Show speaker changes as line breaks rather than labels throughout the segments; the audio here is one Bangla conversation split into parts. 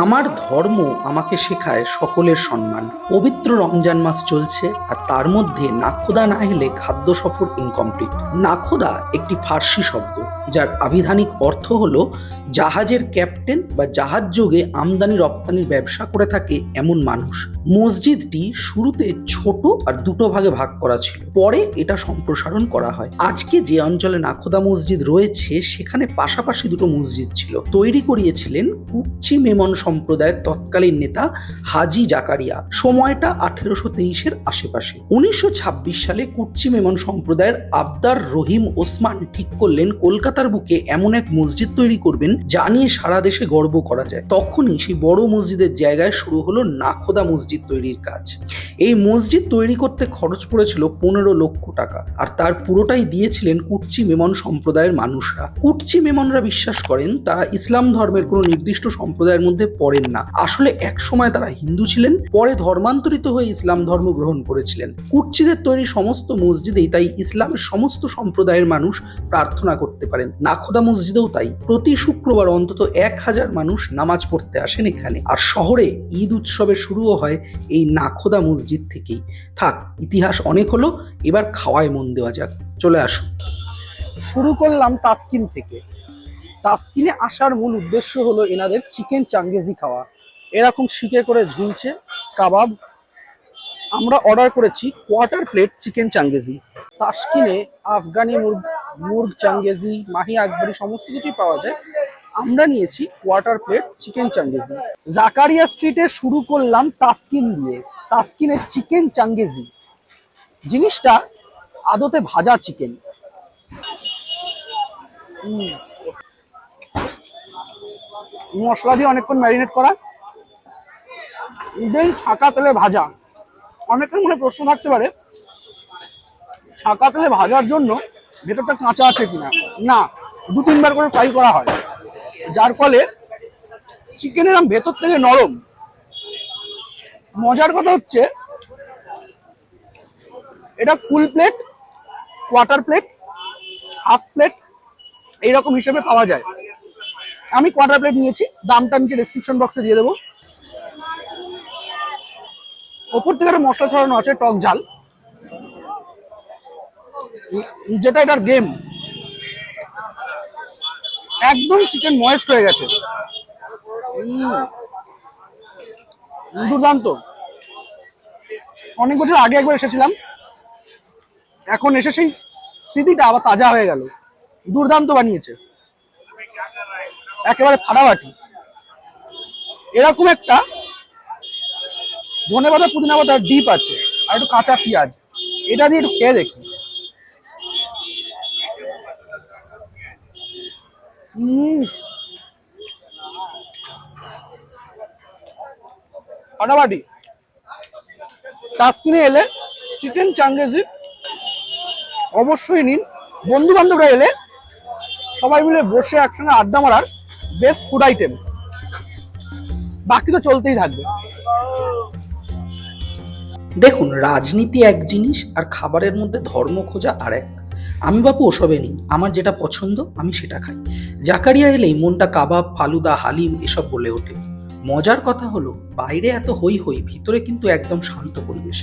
আমার ধর্ম আমাকে শেখায় সকলের সম্মান। পবিত্র রমজান মাস চলছে, আর তার মধ্যে নাখোদা না এলে খাদ্য সফর ইনকমপ্লিট। নাখোদা একটি ফার্সি শব্দ, যার আবিধানিক অর্থ হলো জাহাজের ক্যাপ্টেন বা জাহাজ যোগে আমদানি রপ্তানির ব্যবসা করে থাকে এমন মানুষ। মসজিদটি শুরুতে ছোট আর দুটো ভাগে ভাগ করা ছিল, পরে এটা সম্প্রসারণ করা হয়। আজকে যে অঞ্চলে নাখোদা মসজিদ রয়েছে সেখানে পাশাপাশি দুটো মসজিদ ছিল। তৈরি করিয়েছিলেন কুচ্চি মেমন সম্প্রদায়ের তৎকালীন নেতা হাজি জাকারিয়া। সময়টা 1823-এর আশেপাশে। 1926 সালে কুচ্চি মেমন সম্প্রদায়ের আবদার রহিম ওসমান ঠিক করলেন কলকাতার বুকে এমন এক মসজিদ তৈরি করবেন যা নিয়ে সারা দেশে গর্ব করা যায়। তখনই সেই বড় মসজিদের জায়গায় শুরু হলো নাখোদা মসজিদ তৈরির কাজ। এই মসজিদ তৈরি করতে খরচ পড়েছিল 15 লক্ষ টাকা, আর তার পুরোটাই দিয়েছিলেন কুচ্চি মেমন সম্প্রদায়ের মানুষরা। কুচ্চি মেমনরা বিশ্বাস করেন তারা ইসলাম ধর্মের কোনো নির্দিষ্ট সম্প্রদায়ের মধ্যে পড়েন না। আসলে এক সময় তারা হিন্দু ছিলেন, পরে ধর্মান্তরিত হয়ে ইসলাম ধর্ম গ্রহণ করেছিলেন। কুচ্চিদের তৈরি সমস্ত মসজিদেই তাই ইসলামের সমস্ত সম্প্রদায়ের মানুষ প্রার্থনা করতে পারেন। নাখোদা মসজিদেও তাই। প্রতি শুক্রবার অন্তত 1000 মানুষ নামাজ পড়তে আসেন এখানে। আর শহরে ঈদ উৎসবের শুরুও হয় এই নাখোদা মসজিদ থেকেই। থাক, ইতিহাস অনেক হলো, এবার খাওয়ায় মন দেওয়া যাক। চলে আসুন।
শুরু করলাম তাসকিন থেকে। তাসকিনে আসার মূল উদ্দেশ্য হলো এনাদের চিকেন চাঙ্গেজি খাওয়া। এরকম শিকে করে ঝুলছে কাবাব। আমরা অর্ডার করেছি কোয়ার্টার প্লেট চিকেন চাঙ্গেজি। তাসকিনে আফগানি মুর্গ চাঙ্গেজি, মাহি আকবরি সমস্ত কিছুই পাওয়া যায়। আমরা নিয়েছি quarter plate chicken Changezi. Zakaria স্ট্রিটে শুরু করলাম তাসকিন দিয়ে। তাসকিনের চিকেন চাঙ্গেজি জিনিসটা আদতে ভাজা চিকেন। মশলা দিয়ে অনেকক্ষণ ম্যারিনেট করা, দেন ছাঁকা তেলে ভাজা। অনেকের মনে প্রশ্ন থাকতে পারে ছাঁকা তেলে ভাজার জন্য ভেতরটা কাঁচা আছে কিনা। না, 2-3 বার করে ফ্রাই করা হয়, যার ফলে চিকেনের ভেতর থেকে নরম। মজার কথা হচ্ছে এটা full plate, quarter plate, half plate এইরকম হিসেবে পাওয়া যায়। আমি কোয়ার্টার প্লেট নিয়েছি, দামটা নিচে ডেসক্রিপশন বক্সে দিয়ে দেবো। ওপর থেকে একটা মশলা ছড়ানো আছে টক ঝাল, যেটা এটার গেম। একদম চিকেন ময়েস্ট হয়ে গেছে, দুর্দান্ত। অনেক বছর আগে একবার এসেছিলাম, এখন এসে সেই স্মৃতিটা আবার তাজা হয়ে গেল। দুর্দান্ত বানিয়েছে, একেবারে ফাটাফাটি। এরকম একটা ধনেপাতা পুদিনা পাতার ডিপ আছে আর একটু কাঁচা পেঁয়াজ, এটা দিয়ে একটু খেয়ে দেখি। ফাটাফাটি। তাসকিনে এলে চিকেন চাঙ্গেজি অবশ্যই নিন। বন্ধু বান্ধবরা এলে সবাই মিলে বসে একসঙ্গে আড্ডা মারার বেস্ট ফুড আইটেম। বাকি তো চলতেই থাকবে।
দেখুন, রাজনীতি এক জিনিস আর খাবারের মধ্যে ধর্ম খোঁজা আর এক। আমি বাপু ওসবে নেই, আমার যেটা পছন্দ আমি সেটা খাই। জাকারিয়া এলেই মনটা কাবাব, ফালুদা, হালিম এসব বলে ওঠে। মজার কথা হলো বাইরে এত হই হই, ভিতরে কিন্তু একদম শান্ত পরিবেশ।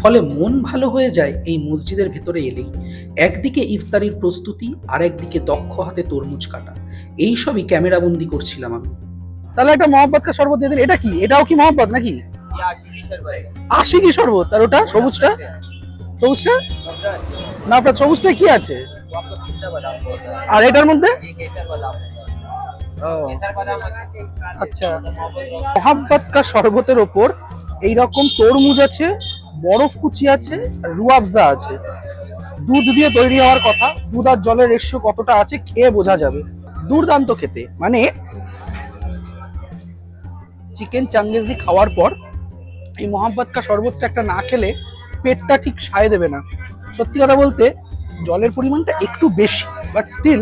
ফলে মন ভালো হয়ে যায় এই মসজিদের ভেতরে এলেই। একদিকে ইফতারির প্রস্তুতি, আর একদিকে দক্ষ হাতে তরমুজ কাটা। এইসবই ক্যামেরাবন্দি করছিলাম আমি।
তাহলে একটা মহব্বত কা শরবত দিয়ে দিন। এটা কি, এটাও কি মহব্বত নাকি? আশিকি শরবত। আর ওটা সবুজটা? সবুজটা না, আপনার সবুজটা কি আছে? আর এটার মধ্যে আচ্ছা, মহাব্বত কা শরবতের ওপর এইরকম তরমুজ আছে, বরফ কুচি আছে, রুয়াবজা আছে। দুধ দিয়ে তৈরি হওয়ার কথা। দুধ আর জলের রেশিও কতটা আছে খেয়ে বোঝা যাবে। দুর্দান্ত খেতে। মানে চিকেন চাঙ্গেজি খাওয়ার পর এই মহাব্বত কা শরবতটা একটা না খেলে পেটটা ঠিক সায় দেবে না। সত্যি কথা বলতে জলের পরিমাণটা একটু বেশি, বাট স্টিল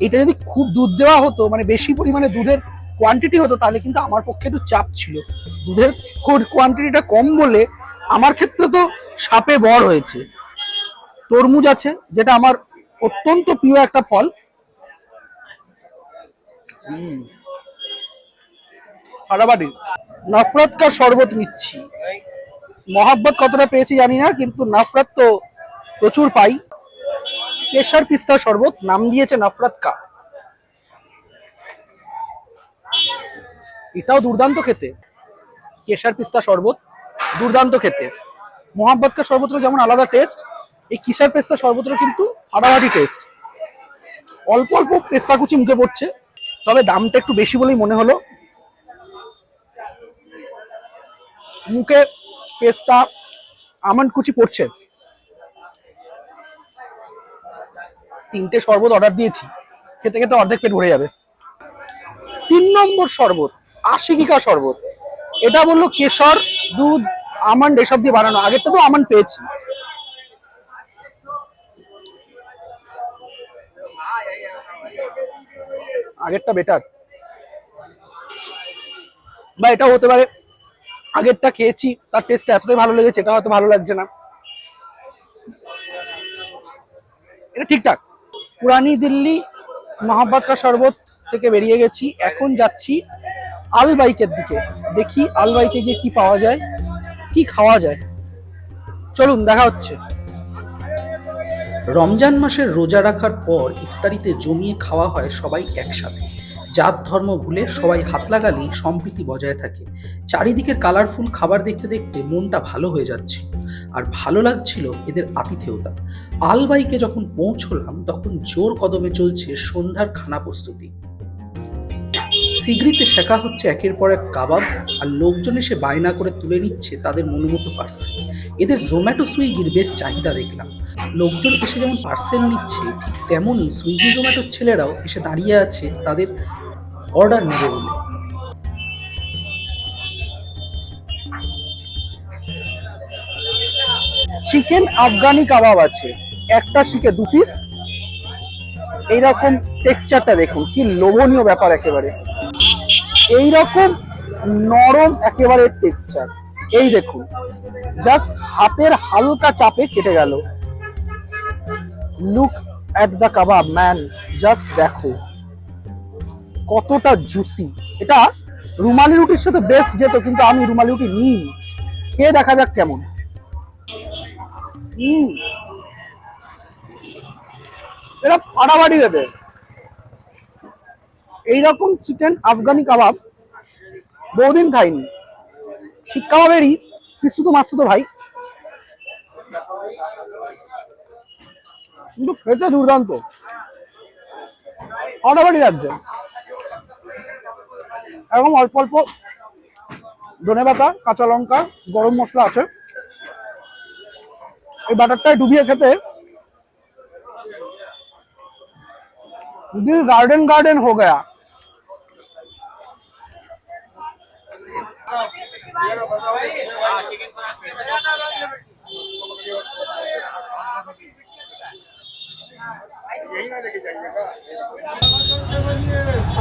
এটা যদি খুব দুধ দেওয়া হতো, মানে বেশি পরিমাণে দুধের কোয়ান্টিটি হতো, তাহলে কিন্তু আমার পক্ষে একটু চাপ ছিল। দুধের কোয়ান্টিটিটা কম বলে আমার ক্ষেত্রে তো সাপে বর হয়েছে। তরমুজ আছে, যেটা আমার অত্যন্ত প্রিয় একটা ফল। ফাটাফাটি। নফরত কা শরবত নিচ্ছি, মহাব্বত কতটা পেয়েছি জানি না, কিন্তু নফরত তো প্রচুর পাই। কেশর পিস্তা শরবত, নাম দিয়েছে নফরত কা। এটাও দুর্দান্ত খেতে, কেশর পিস্তা শরবত দুর্দান্ত খেতে। মোহাব্বত কা শরবতের যেমন আলাদা টেস্ট, এই কেশর পেস্তা শরবতের কিন্তু ফাটাফাটি টেস্ট। অল্প অল্প পেস্তা কুচি মুখে পড়ছে, তবে দামটা একটু বেশি বলেই মনে হলো। মুখে পেস্তা আমন্ড কুচি পড়ছে। 3টে শরবত অর্ডার দিয়েছি, খেতে খেতে অর্ধেক পেট ভরে যাবে। 3 নম্বর শরবত আশিকিকা শরবত। এটা বললো কেশর, দুধ, আমন্ড এসব দিয়ে বানানো। আগেরটা তো আমন্ড পেয়েছি। আগেরটা বেটার, বা এটাও হতে পারে আগেরটা খেয়েছি তার টেস্টটা এতটাই ভালো লেগেছে, এটা হয়তো ভালো লাগছে না। এটা ঠিকঠাক। পুরানি দিল্লি মোহাব্বত কা শরবত থেকে বেরিয়ে গেছি, এখন যাচ্ছি আল বাইকের দিকে। দেখি আল বাইকে গিয়ে কি পাওয়া যায়, কি খাওয়া যায়। চলুন, দেখা হচ্ছে।
রমজান মাসের রোজা রাখার পর ইফতারিতে জমিয়ে খাওয়া হয় সবাই একসাথে। জাত ধর্ম ভুলে সবাই হাত লাগালেই সম্প্রীতি বজায় থাকে। চারিদিকের কালারফুল খাবার দেখতে দেখতে মনটা ভালো হয়ে যাচ্ছে, আর ভালো লাগছিল এদের আতিথেয়তা। আলবাইকে যখন পৌঁছলাম তখন জোর কদমে চলছে সন্ধ্যার খানা প্রস্তুতি। সিগড়িতে শেখা হচ্ছে একের পর এক কাবাব, আর লোকজন এসে বায়না করে তুলে নিচ্ছে তাদের মনোমতো পার্সেল। এদের জোম্যাটো সুইগির বেশ চাহিদা দেখলাম। লোকজন এসে যেমন পার্সেল নিচ্ছে, ঠিক তেমনই সুইগি জোম্যাটোর ছেলেরাও এসে দাঁড়িয়ে আছে তাদের অর্ডার নেবে বলে।
চিকেন আফগানি কাবাব আছে, একটা শিখে 2 পিস। এইরকম টেক্সচারটা দেখুন, কি লোভনীয় ব্যাপার। একেবারে এইরকম নরম একেবারে টেক্সচার। এই দেখুন, জাস্ট হাতের হালকা চাপে কেটে গেল। Look at the kebab man, just দেখো কতটা জুসি। এটা রুমালি রুটির সাথে বেস্ট যেত, কিন্তু আমি রুমালি রুটি নিই। খেয়ে দেখা যাক কেমন। এটা ফাটাফাটি খেতে। এইরকম চিকেন আফগানি কাবাব বহুদিন খাইনি। শিক কাবাবেরই পিস্তুতো মাস্তুতো ভাই, কিন্তু খেতে দুর্দান্ত, ফাটাফাটি লাগছে। এরকম অল্প অল্প ধনেপাতা, কাঁচা লঙ্কা, গরম মশলা আছে। এই বাটারটায় ডুবিয়ে খেতে दिल गार्डन गार्डन हो गया।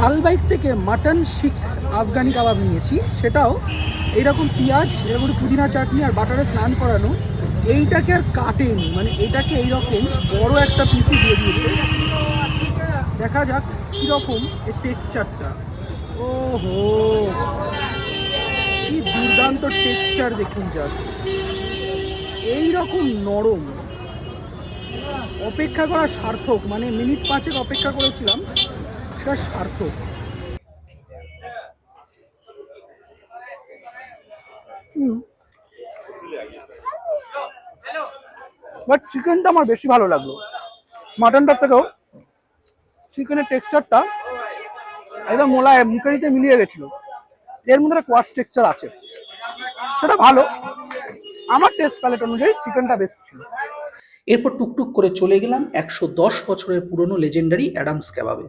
আলবাইক থেকে মাটন শিক আফগানি কাবাব নিয়েছি, সেটাও এইরকম পেঁয়াজ, এরকম পুদিনা চাটনি আর বাটারে স্নান করানো। এইটাকে আর কাটেনি, মানে এটাকে এইরকম বড় একটা পিসি দিয়ে দিয়েছে। দেখা যাক কিরকম এই টেক্সচারটা। ওহো, কি দুর্দান্ত টেক্সচার দেখুন, জাস্ট এইরকম নরম। অপেক্ষা করা সার্থক, মানে মিনিট 5 অপেক্ষা করেছিলাম, সেটা সার্থক। বাট চিকেনটা আমার বেশি ভালো লাগলো মাটনটার থেকেও। চিকেনের টেক্সচারটা একদম মোলায়েম, মুখে দিতে মিলিয়ে গেছিল। এর মধ্যে একটা কোয়ার্স টেক্সচার আছে, সেটা ভালো। আমার টেস্ট প্যালেট অনুযায়ী চিকেনটা বেস্ট ছিল।
এরপর টুকটুক করে চলে গেলাম 110 বছরের পুরনো লেজেন্ডারি অ্যাডামস কাবাবে।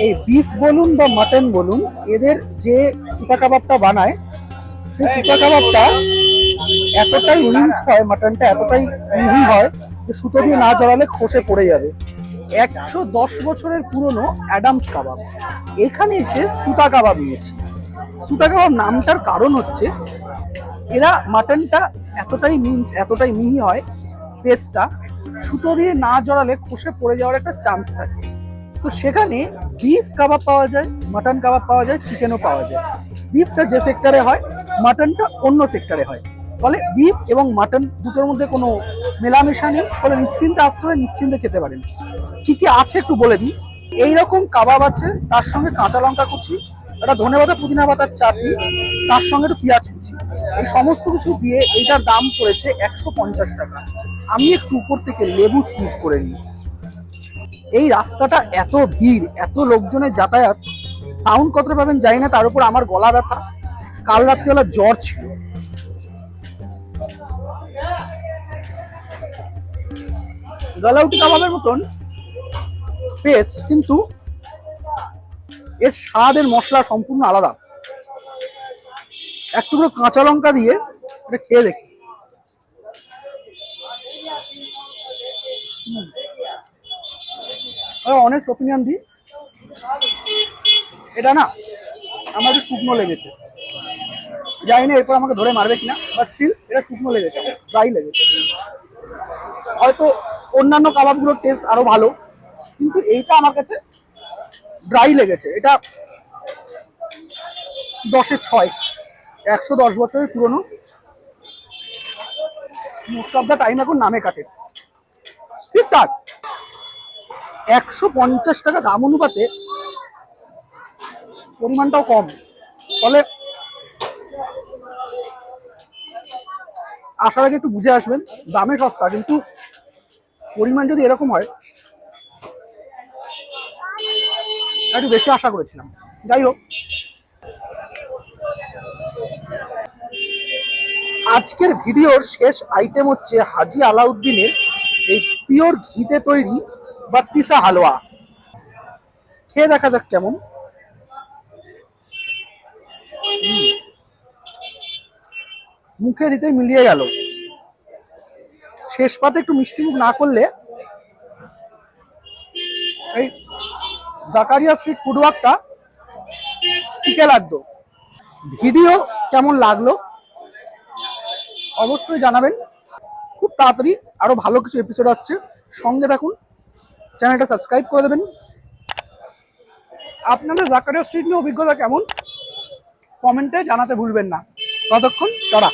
এই বিফ বলুন বা মাটন বলুন, এদের যে সুতা কাবাবটা বানায়, সেই সুতা কাবাবটা এতটাই রিঞ্চড হয়, মাটনটা এতটাই মিহি হয় যে সুতো দিয়ে না জড়ালে খসে পড়ে যাবে। 110 বছরের পুরনো অ্যাডামস কাবাব। এখানে এসে সুতা কাবাব নিয়েছি। সুতা কাবাব নামটার কারণ হচ্ছে এরা মাটনটা এতটাই মিহি হয়, পেস্টটা সুতো দিয়ে না জড়ালে খসে পড়ে যাওয়ার একটা চান্স থাকে। তো সেখানে বিফ কাবাব পাওয়া যায়, মাটন কাবাব পাওয়া যায়, চিকেনও পাওয়া যায়। বিফটা যে সেক্টরে হয়, মাটনটা অন্য সেক্টরে হয়। ফলে বিফ এবং মাটন দুটোর মধ্যে কোনো মেলামেশা নেই, ফলে নিশ্চিন্তে আসতে হবে, নিশ্চিন্তে খেতে পারেন। কি কি আছে একটু বলে দিই। এইরকম কাবাব আছে, তার সঙ্গে কাঁচা লঙ্কা কুচি, একটা ধনেপাতা পুদিনা পাতার চাটনি, তার সঙ্গে একটু পেঁয়াজ কুচি, এই সমস্ত কিছু দিয়ে এইটার দাম পড়েছে 150 টাকা। আমি একটু উপর থেকে লেবু স্কুইজ করে নিই। এই রাস্তাটা এত ভিড়, এত লোকজনের যাতায়াত, সাউন্ড কতটা পাবেন জানি না, তার উপর আমার গলা ব্যথা, কাল রাত্রিবেলা জ্বর ছিল। গলাউটি কাবাবের মতন পেস্ট, কিন্তু এর স্বাদের মশলা সম্পূর্ণ আলাদা। এক টুকরো কাঁচা লঙ্কা দিয়ে এটা খেয়ে দেখি। অনেস্ট ওপিনিয়ন দিই, এটা না আমার একটু শুকনো লেগেছে। জানি না এরপর আমাকে ধরে মারবে কিনা, বাট স্টিল এটা শুকনো লেগেছে, ড্রাই লেগেছে। হয়তো অন্যান্য কাবাবগুলোর টেস্ট আরো ভালো, কিন্তু এইটা আমার কাছে ড্রাই লেগেছে। এটা 10-এ 6, 110 বছরের পুরনো। মোস্ট অফ দ্য টাইম এখন নামে কাটে। ঠিকঠাক 150 টাকা দাম অনুপাতে পরিমাণটাও কম, ফলে আসার আগে একটু বুঝে আসবেন। দামে সস্তা, কিন্তু পরিমাণ যদি এরকম হয়, একটু বেশি আশা করেছিলাম। যাই হোক, আজকের ভিডিওর শেষ আইটেম হচ্ছে হাজি আলাউদ্দিনের এই পিওর ঘিতে তৈরি বাত্তিসা হালুয়া। খেয়ে দেখা যাক কেমন। মুখে দিতেই মিলিয়ে গেল। শেষ পাতে একটু মিষ্টি মুখ না করলে এই জাকারিয়া স্ট্রিট ফুড ওয়ার্কটা টিকে লাগতো। ভিডিও কেমন লাগলো অবশ্যই জানাবেন। খুব তাড়াতাড়ি আরো ভালো কিছু এপিসোড আসছে, সঙ্গে থাকুন, চ্যানেলটা সাবস্ক্রাইব করে দেবেন। আপনাদের জাকারিয়া স্ট্রিট নিয়ে অভিজ্ঞতা কেমন কমেন্টে জানাতে ভুলবেন না। ততক্ষণ টাটা।